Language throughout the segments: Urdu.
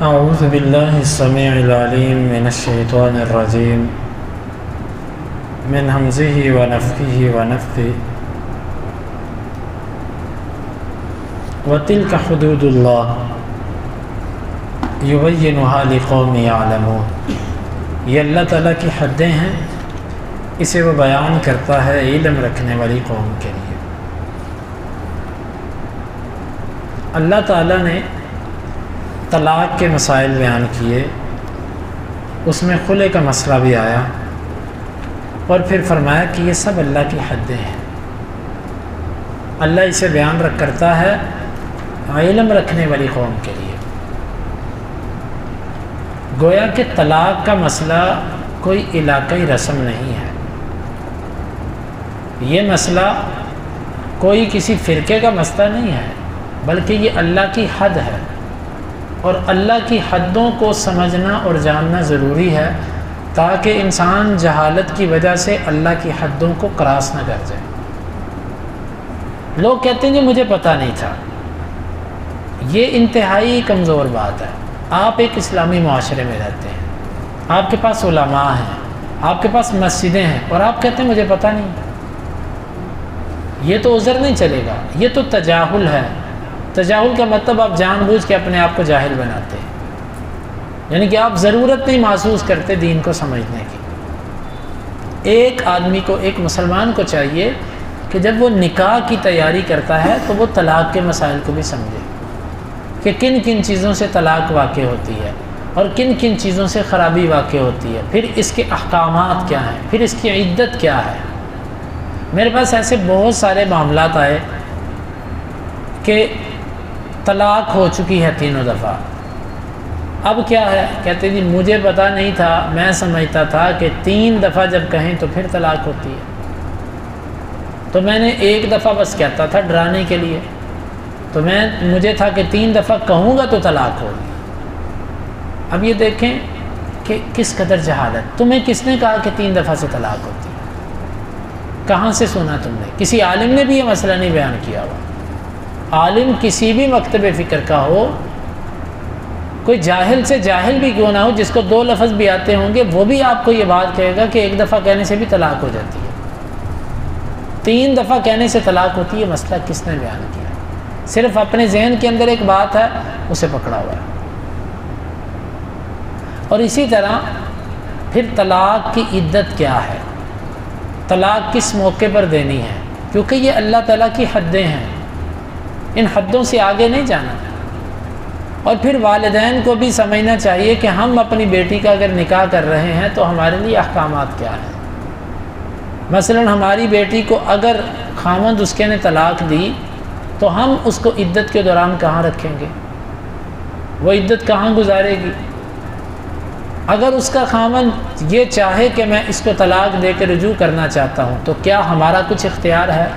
اعوذ باللہ السمیع العلیم من الشیطان الرجیم من ہمزہ ونفخہ ونفثہ وتلک حدود اللہ یبینھا لقوم یعلمون۔ یہ اللہ تعالیٰ کی حدیں ہیں، اسے وہ بیان کرتا ہے علم رکھنے والی قوم کے لیے۔ اللہ تعالیٰ نے طلاق کے مسائل بیان کیے، اس میں خلع کا مسئلہ بھی آیا، اور پھر فرمایا کہ یہ سب اللہ کی حدیں ہیں۔ اللہ اسے بیان کرتا ہے علم رکھنے والی قوم کے لیے۔ گویا کہ طلاق کا مسئلہ کوئی علاقائی رسم نہیں ہے، یہ مسئلہ کوئی کسی فرقے کا مسئلہ نہیں ہے، بلکہ یہ اللہ کی حد ہے، اور اللہ کی حدوں کو سمجھنا اور جاننا ضروری ہے تاکہ انسان جہالت کی وجہ سے اللہ کی حدوں کو کراس نہ کر جائے۔ لوگ کہتے ہیں کہ مجھے پتہ نہیں تھا، یہ انتہائی کمزور بات ہے۔ آپ ایک اسلامی معاشرے میں رہتے ہیں، آپ کے پاس علماء ہیں، آپ کے پاس مسجدیں ہیں، اور آپ کہتے ہیں مجھے پتہ نہیں۔ یہ تو عذر نہیں چلے گا، یہ تو تجاہل ہے۔ تجاہل کا مطلب آپ جان بوجھ کے اپنے آپ کو جاہل بناتے ہیں، یعنی کہ آپ ضرورت نہیں محسوس کرتے دین کو سمجھنے کی۔ ایک آدمی کو، ایک مسلمان کو چاہیے کہ جب وہ نکاح کی تیاری کرتا ہے تو وہ طلاق کے مسائل کو بھی سمجھے کہ کن کن چیزوں سے طلاق واقع ہوتی ہے اور کن کن چیزوں سے خرابی واقع ہوتی ہے، پھر اس کے احکامات کیا ہیں، پھر اس کی عدت کیا ہے۔ میرے پاس ایسے بہت سارے معاملات آئے کہ طلاق ہو چکی ہے 3 دفعہ، اب کیا ہے؟ کہتے جی مجھے پتہ نہیں تھا، میں سمجھتا تھا کہ 3 دفعہ جب کہیں تو پھر طلاق ہوتی ہے، تو میں نے 1 دفعہ بس کہتا تھا ڈرانے کے لیے، تو مجھے تھا کہ 3 دفعہ کہوں گا تو طلاق ہوگی۔ اب یہ دیکھیں کہ کس قدر جہالت۔ تمہیں کس نے کہا کہ 3 دفعہ سے طلاق ہوتی ہے؟ کہاں سے سنا تم نے؟ کسی عالم نے بھی یہ مسئلہ نہیں بیان کیا ہوا۔ عالم کسی بھی مکتب فکر کا ہو، کوئی جاہل سے جاہل بھی کیوں نہ ہو، جس کو 2 لفظ بھی آتے ہوں گے، وہ بھی آپ کو یہ بات کہے گا کہ 1 دفعہ کہنے سے بھی طلاق ہو جاتی ہے، 3 دفعہ کہنے سے طلاق ہوتی ہے۔ مسئلہ کس نے بیان کیا؟ صرف اپنے ذہن کے اندر ایک بات ہے، اسے پکڑا ہوا ہے۔ اور اسی طرح پھر طلاق کی عدت کیا ہے، طلاق کس موقع پر دینی ہے، کیونکہ یہ اللہ تعالیٰ کی حدیں ہیں، ان حدوں سے آگے نہیں جانا۔ اور پھر والدین کو بھی سمجھنا چاہیے کہ ہم اپنی بیٹی کا اگر نکاح کر رہے ہیں تو ہمارے لیے احکامات کیا ہیں۔ مثلا ہماری بیٹی کو اگر خامند اس کے نے طلاق دی تو ہم اس کو عدت کے دوران کہاں رکھیں گے؟ وہ عدت کہاں گزارے گی؟ اگر اس کا خامند یہ چاہے کہ میں اس کو طلاق دے کے رجوع کرنا چاہتا ہوں تو کیا ہمارا کچھ اختیار ہے؟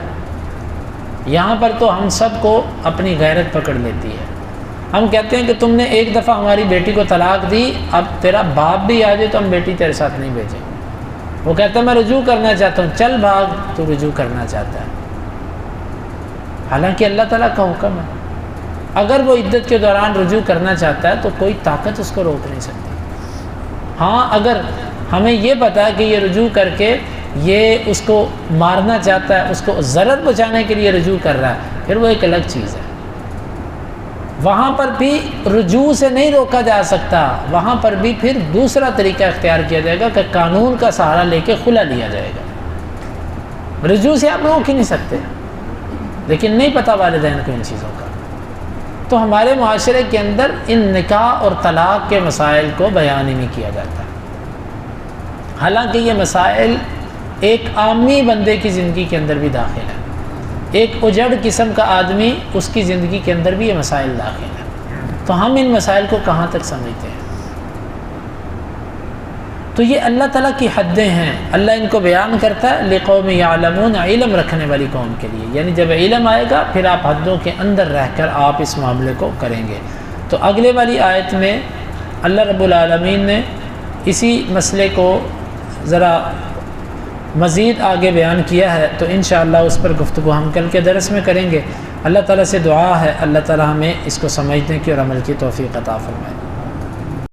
یہاں پر تو ہم سب کو اپنی غیرت پکڑ لیتی ہے۔ ہم کہتے ہیں کہ تم نے 1 دفعہ ہماری بیٹی کو طلاق دی، اب تیرا باپ بھی آ جائے تو ہم بیٹی تیرے ساتھ نہیں بھیجیں گے۔ وہ کہتا ہے میں رجوع کرنا چاہتا ہوں، چل بھاگ، تو رجوع کرنا چاہتا ہے، حالانکہ اللہ تعالیٰ کا حکم ہے۔ اگر وہ عدت کے دوران رجوع کرنا چاہتا ہے تو کوئی طاقت اس کو روک نہیں سکتی۔ ہاں اگر ہمیں یہ پتا ہے کہ یہ رجوع کر کے یہ اس کو مارنا چاہتا ہے، اس کو ضرر پہنچانے کے لیے رجوع کر رہا ہے، پھر وہ ایک الگ چیز ہے۔ وہاں پر بھی رجوع سے نہیں روکا جا سکتا، وہاں پر بھی پھر دوسرا طریقہ اختیار کیا جائے گا کہ قانون کا سہارا لے کے خلا لیا جائے گا۔ رجوع سے آپ روک ہی نہیں سکتے، لیکن نہیں پتہ والدین کو ان چیزوں کا۔ تو ہمارے معاشرے کے اندر ان نکاح اور طلاق کے مسائل کو بیان ہی نہیں کیا جاتا، حالانکہ یہ مسائل ایک عامی بندے کی زندگی کے اندر بھی داخل ہے۔ ایک اجڑ قسم کا آدمی، اس کی زندگی کے اندر بھی یہ مسائل داخل ہیں، تو ہم ان مسائل کو کہاں تک سمجھتے ہیں؟ تو یہ اللہ تعالیٰ کی حدیں ہیں، اللہ ان کو بیان کرتا ہے لقوم یعلمون، علم رکھنے والی قوم کے لیے۔ یعنی جب علم آئے گا پھر آپ حدوں کے اندر رہ کر آپ اس معاملے کو کریں گے۔ تو اگلے والی آیت میں اللہ رب العالمین نے اسی مسئلے کو ذرا مزید آگے بیان کیا ہے، تو انشاءاللہ اس پر گفتگو ہم کل کے درس میں کریں گے۔ اللہ تعالیٰ سے دعا ہے اللہ تعالیٰ ہمیں اس کو سمجھنے کی اور عمل کی توفیق عطا فرمائے۔